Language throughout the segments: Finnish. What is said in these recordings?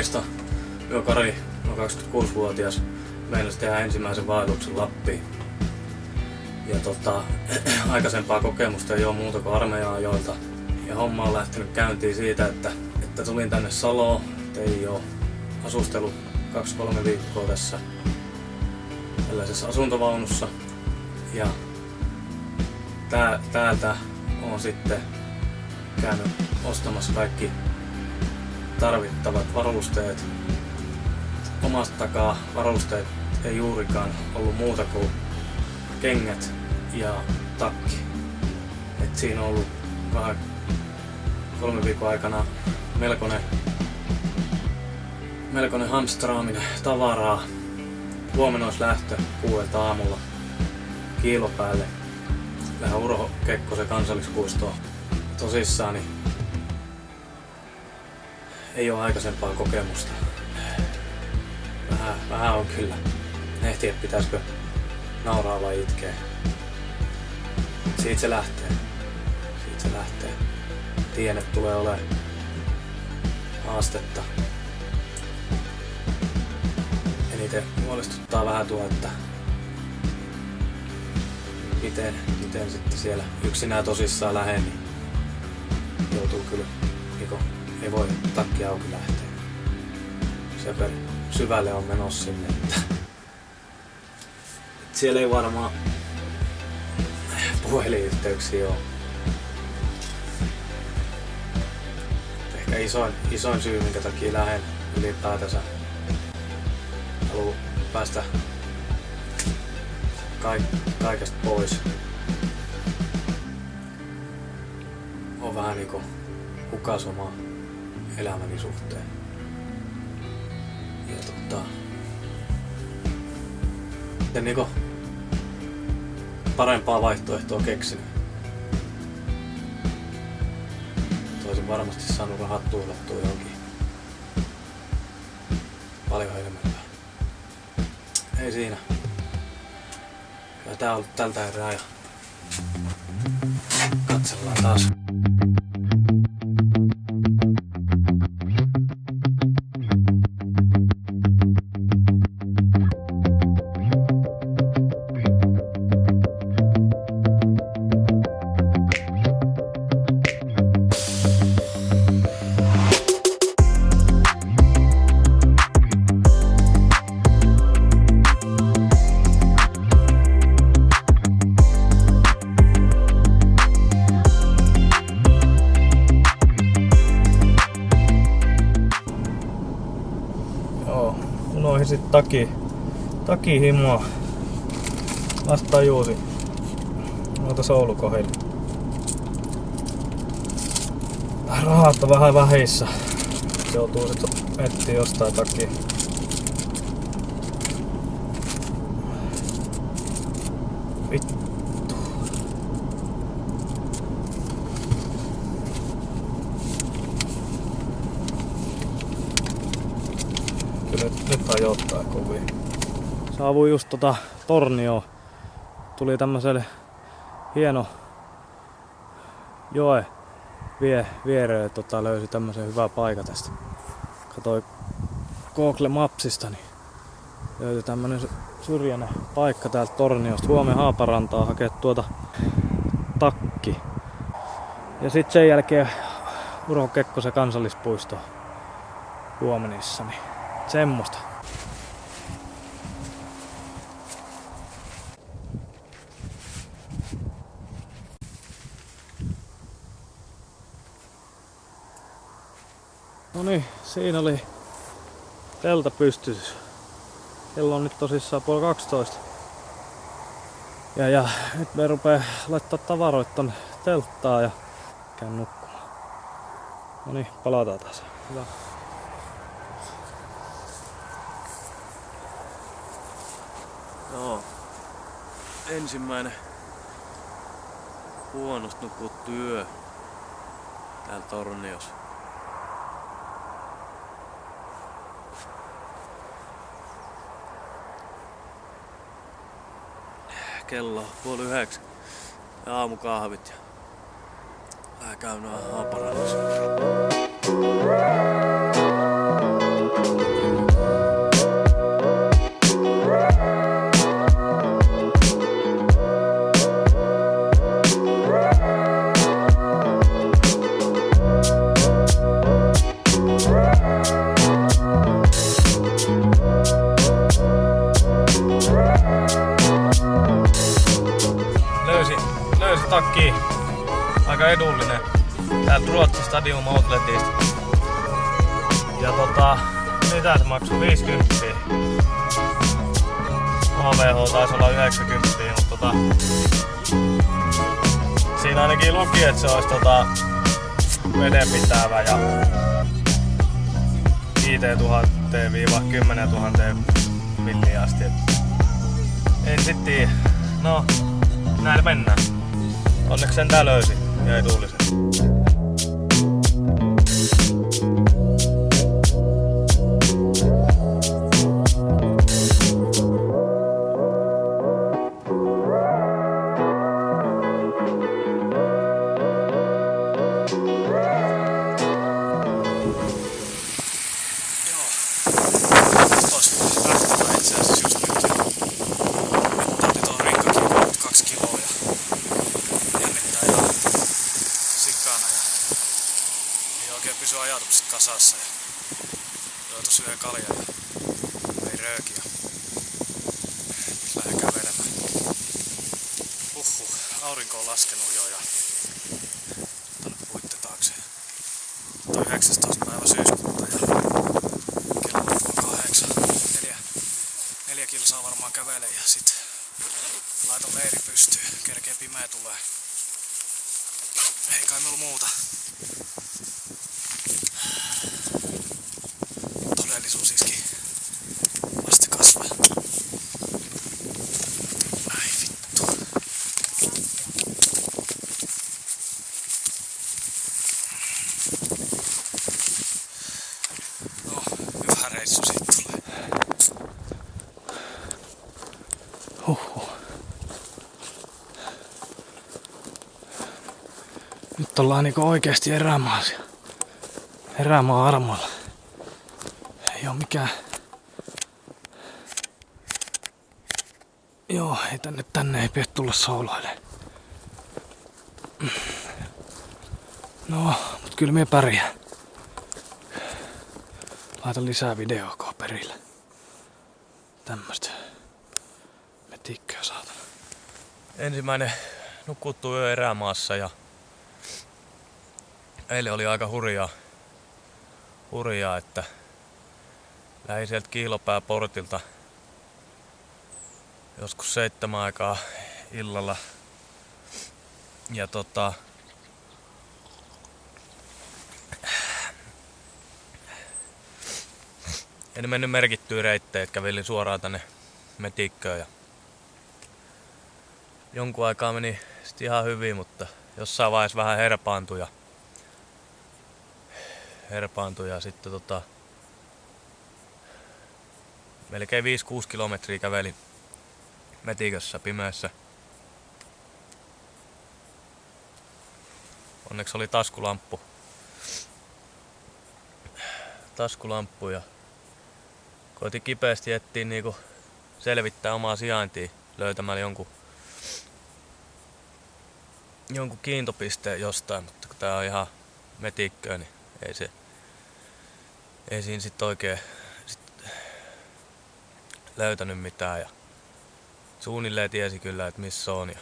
Karista. Joo, Kari on 26-vuotias. Meinasi tehdä ensimmäisen vaelluksen Lappiin. Ja aikaisempaa kokemusta ei ole muuta kuin armeija-ajoilta. Ja homma on lähtenyt käyntiin siitä, että tulin tänne Saloon. Tein jo asustellut 2-3 viikkoa tässä tällaisessa asuntovaunussa. Ja täältä on sitten käynyt ostamassa kaikki tarvittavat varusteet. Omasta takaa varusteet ei juurikaan ollut muuta kuin kengät ja takki. Et siinä on ollut 3 viikon aikana melkoinen hamstraaminen tavaraa. Huomenna olisi lähtö 6 aamulla Kiilopäälle. Lähden Urho Kekkosen kansallispuistoon. Tosissaan niin ei ole aikaisempaa kokemusta. Vähän on kyllä. Ehti, että pitäisikö nauraa vai itkeä. Siitä se lähtee. Tiedän, että tulee olemaan haastetta. Eniten huolestuttaa vähän tuo, että miten sitten siellä yksinään tosissaan lähden, niin joutuu kyllä, ei voi takki auki lähteä. Sen verran syvälle on menossa sinne, että siellä ei varmaan puhelinyhteyksiä ole. Ehkä isoin syy, minkä takia lähden ylipäätänsä, haluan päästä kaikesta pois. On vähän niinku hukas oma elämäni suhteen. Ja niinku parempaa vaihtoehtoa keksinyt. Toisin varmasti saanut rahat tuulettua johonkin paljon helmempää. Ei siinä. Kyllä tää on ollut tältä erää ja katsellaan taas. Unohdin sit takihimoa. Vasta tajuusin. Noita soulukohdilla. Rahat on vähän vähissä. Joutuu sit etsiä jostain takia. Vittu. Nyt ajoittaa kovin. Saavuin just Tornioon. Tuli tämmöiselle hieno joe viereen, löysi tämmöisen hyvän paikan tästä. Katsoin Google Mapsista, niin löytyi tämmönen syrjäinen paikka täältä Torniosta. Huomenna Haaparantaa hakea takki. Ja sitten sen jälkeen Urho Kekkosen kansallispuisto Huomenissa. Niin semmosta. No niin, siinä oli teltapystytys. Kello on nyt tosissaan 11:30. Ja nyt me rupee laittaa tavaroita tonne telttaan ja käyn nukkumaan. No niin, palataan taas. Hyvä. Joo. Ensimmäinen huonosti nukuttu yö täällä Torniossa. Kello on 8:30 ja aamukahvit ja vähän käyn Haaparannassa. Luki. Aika edullinen. Täältä Ruotsin Stadium Outletista. Ja mitä se maksoi? 50. OVH taisi olla 90, mutta siinä ainakin luki, että se olisi vedenpitävä ja 5,000–10 000 milliä asti. En sitten, no näin mennään. Onneksi sen tää löysi ja edullisen. Pysy ajatukset kasassa ja joutui syödä kaljaa ja vei röökiä. Lähden kävelemään. Aurinko on laskenut jo ja tonne puitte taakse. Toi 19. päivä syyskuuta ja kello on 8. 4 kilsaa varmaan kävelen ja sit laitan leiri pystyyn. Kerkee pimeä tulee. Ei kai meillä muuta. Todellisuus iski vasta kasvaa. Ai vittu. No, hyvä reissu siitä tulee. Nyt ollaan niinku oikeesti erämaa armoilla. Ei oo mikään. Joo, ei tänne ei pidä tulla sooloilemaan. No, mut kyllä mie pärjää. Laitan lisää videoa, kun on perillä. Tämmöstä metikköä saatana. Ensimmäinen nukuttu yö erämaassa ja eilen oli aika hurjaa, että lähdin sieltä Kiilopääportilta joskus 7 aikaa illalla. Ja en mennyt merkittyä reittejä, kävelin suoraan tänne metikköön ja jonkun aikaa meni sit ihan hyvin, mutta jossain vaiheessa vähän herpaantui ja sitten melkein 5-6 kilometriä kävelin metikössä pimeässä. Onneksi oli taskulamppu ja koitin kipeästi etsiä niinku selvittää omaa sijaintia löytämällä jonkun kiintopisteen jostain, mutta kun tää on ihan metikköä, niin ei siinä sit oikein löytänyt mitään ja suunnilleen tiesi kyllä, että missä on. Ja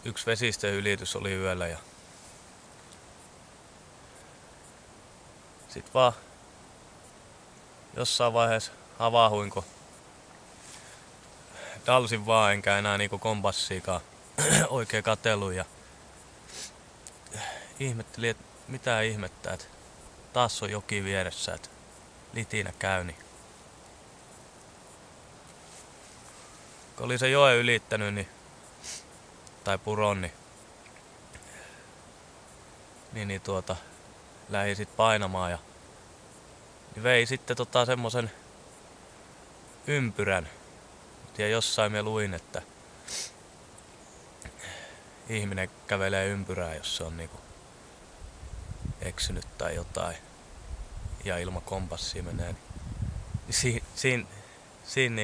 yksi vesistön ylitys oli yöllä ja sit vaan jossain vaiheessa havahduin, kun dalsin vaan enkä enää niinku kompassiikaan oikein katsellut ja ihmettelin, että mitä ihmettä, että taas on joki vieressä, että litinä käy. Niin kun oli se joen ylittänyt, tai puron, niin lähdin sit painamaan ja niin vei sitten semmosen ympyrän. Ja jossain mä luin, että ihminen kävelee ympyrää, jos se on niinku eksynyt tai jotain ja ilman kompassia menee. Niin siinä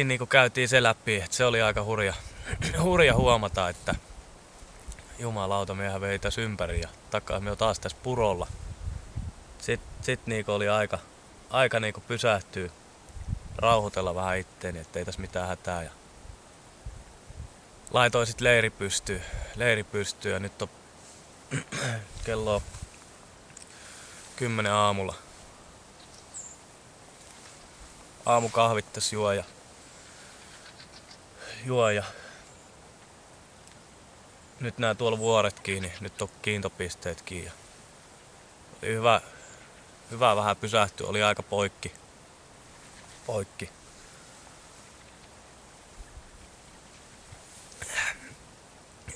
niinku käytiin se läpi, että se oli aika hurja huomata, että jumalauta, miehän vei tässä ympäri ja takaa me on taas tässä purolla. Sit niinku oli aika niinku pysähtyä, rauhoitella vähän itteeni, ettei tässä mitään hätää. Ja laitoin sit leiri pystyyn ja nyt on kello 10 aamulla. Aamukahvit tässä juo ja nyt nää tuolla vuoret kiinni, nyt on kiintopisteet kiinni. Oli hyvä vähän pysähtyä, oli aika poikki.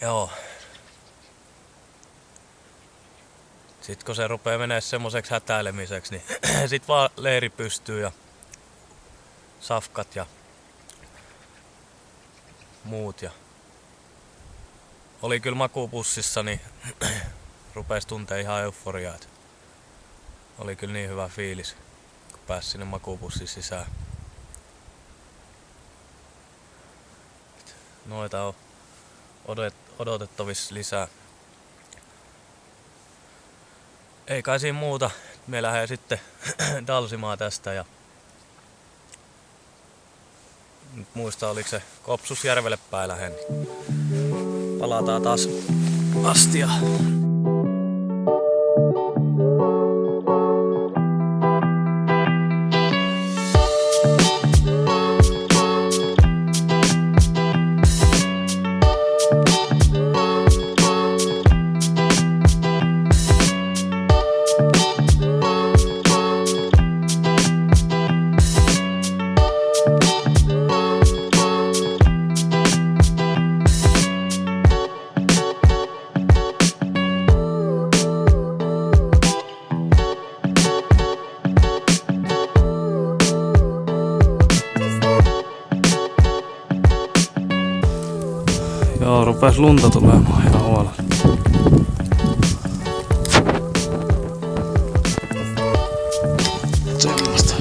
Joo. Sitten kun se rupee menee semmoiseksi hätäilemiseksi, niin sit vaan leiri pystyy ja safkat ja muut. Ja oli kyllä makuupussissa, niin rupesi tuntee ihan euforiaa. Oli kyllä niin hyvä fiilis, kun pääsi sinne makuupussin sisään. Noita on odotettavissa lisää. Ei kai siinä muuta. Me lähdemme sitten dalsimaan tästä ja nyt muista oliko se Kopsusjärvelle päin lähen. Palataan taas astiaan. Joo, rupes lunta tulemaan ihan huolella. Semmosta.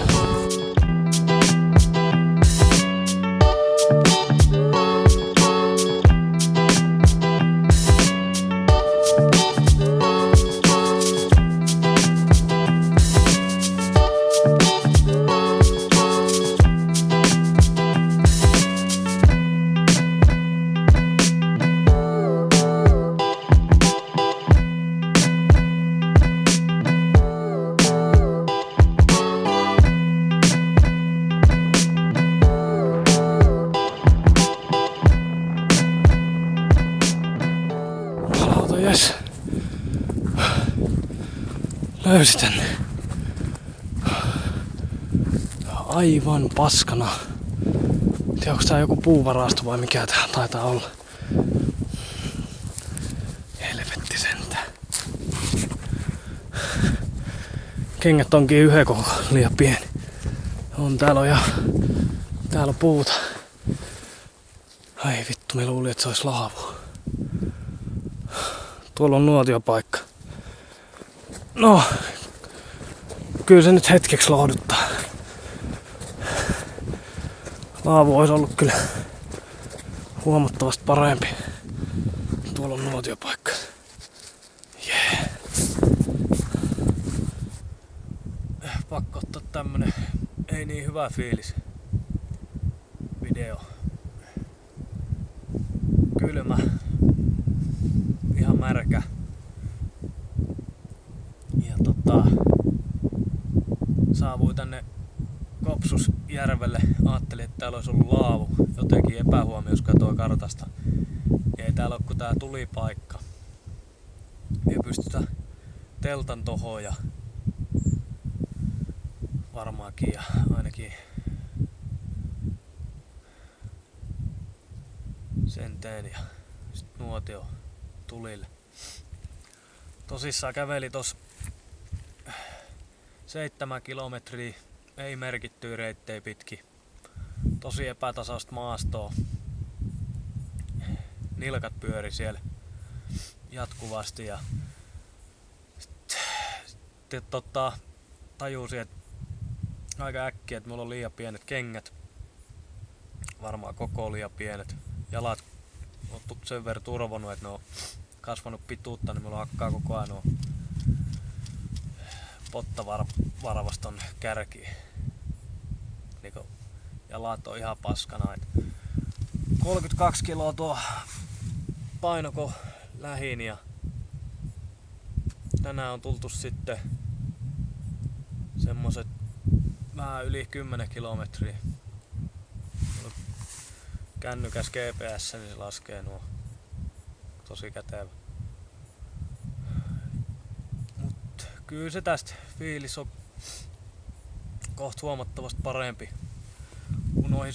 Jes. Löysi tänne. Aivan paskana. Tiedä, onko tää joku puuvarasto vai mikä tää taitaa olla. Helvetti sentään. Kengät onkin yhden koko liian pieni. Täällä on puuta. Ai vittu, me luulin, että se olisi laavua. Tuolla on nuotiopaikka. No, kyllä se nyt hetkeksi lohduttaa. Laavu olisi ollut kyllä huomattavasti parempi. Tuolla on nuotiopaikka. Yeah. Pakko ottaa tämmönen ei niin hyvä fiilis video. Kylmä. Ihan märkä. Ja saavuin tänne Kopsusjärvelle. Ajattelin, että täällä olisi ollut laavu. Jotenkin epähuomio, jos katsoo kartasta. Ja ei täällä ole kuin tää tulipaikka. Ei pystytä teltan tohon ja varmaankin ja ainakin sen teen ja sit nuotio tulille. Tosissaan käveli tos 7 kilometriä, ei merkittyä reittejä pitki. Tosi epätasaista maastoa. Nilkat pyöri siellä jatkuvasti ja sitten tajusin, että aika äkkiä, että mulla on liian pienet kengät. Varmaan koko liian pienet. Jalat on sen verran turvonnut, että ne on kasvanut pituutta, niin mulla hakkaa koko ajan nuo pottavarvas tonne kärkiin. Jalat on ihan paskana. 32 kiloa tuo painoko lähin ja tänään on tultu sitten semmoset vähän yli 10 kilometriä. Kännykäs GPS, niin se laskee nuo. Tosi kätevä. Mut kyllä se tästä fiilis on kohta huomattavasti parempi. Unohin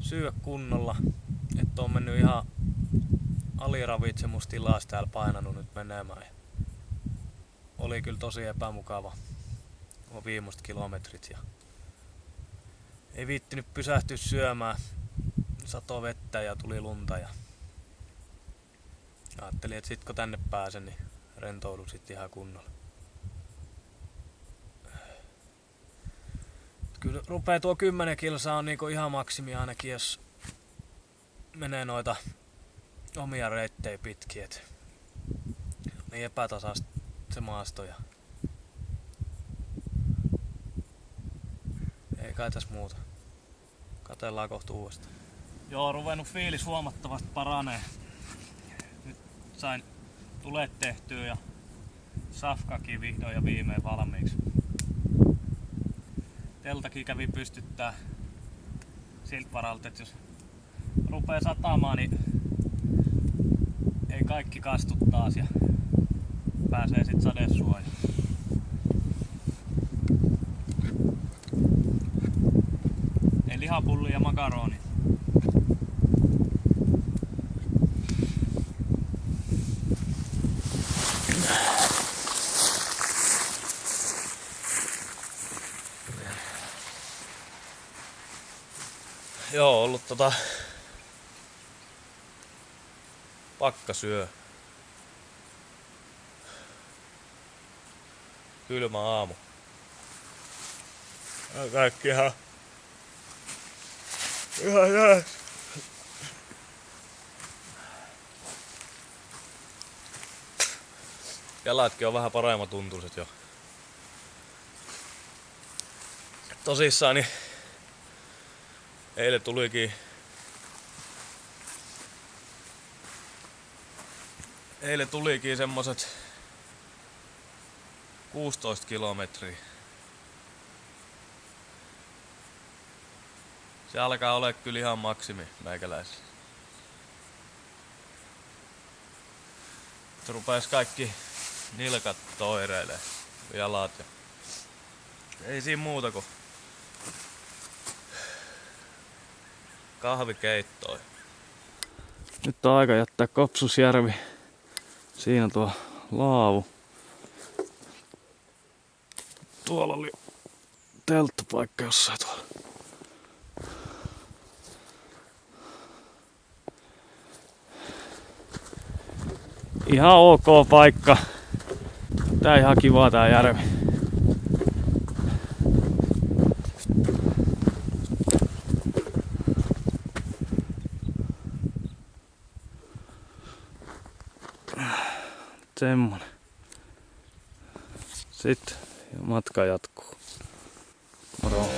syödä kunnolla, että on mennyt ihan aliravitsemustilassa täällä painanut nyt menemään. Oli kyllä tosi epämukava nuo viimeiset kilometrit ja ei viittinyt pysähtyä syömään. Sato vettä ja tuli lunta ja ajattelin, että sit kun tänne pääsen, niin rentoudun sit ihan kunnolla. Kyllä rupee tuo 10 kilsaa on niinku ihan maksimi ainakin, jos menee noita omia reittejä pitkin, et niin epätasaista se maasto ja ei kai tässä muuta. Katellaan kohta uudestaan. Joo, ruvennut fiilis huomattavasti paranee. Nyt sain tulet tehtyä ja safkakin vihdoin ja viimein valmiiksi. Teltakin kävi pystyttää siltä varalta, että jos rupee satamaan, niin ei kaikki kastu taas ja pääsee sit sadesuojaan. Ei lihapulli ja makaroni. Joo, ollut pakkasyö. Kylmä aamu. Kaikki ihan jääs. Jalatkin on vähän paremmat tuntuiset jo. Tosissaan niin eilen tulikin semmoset 16 kilometriä. Se alkaa olla kyllä ihan maksimi meikäläisellä. Se rupes kaikki nilkat toireilee, jalat ja ei siinä muuta kuin kahvikeittoa. Nyt on aika jättää Kopsusjärvi. Siinä tuo laavu. Tuolla oli telttapaikka jossain tuolla. Ihan ok paikka. Tää ihan kiva tää järvi. Semmonen. Sitten matka jatkuu. Moro.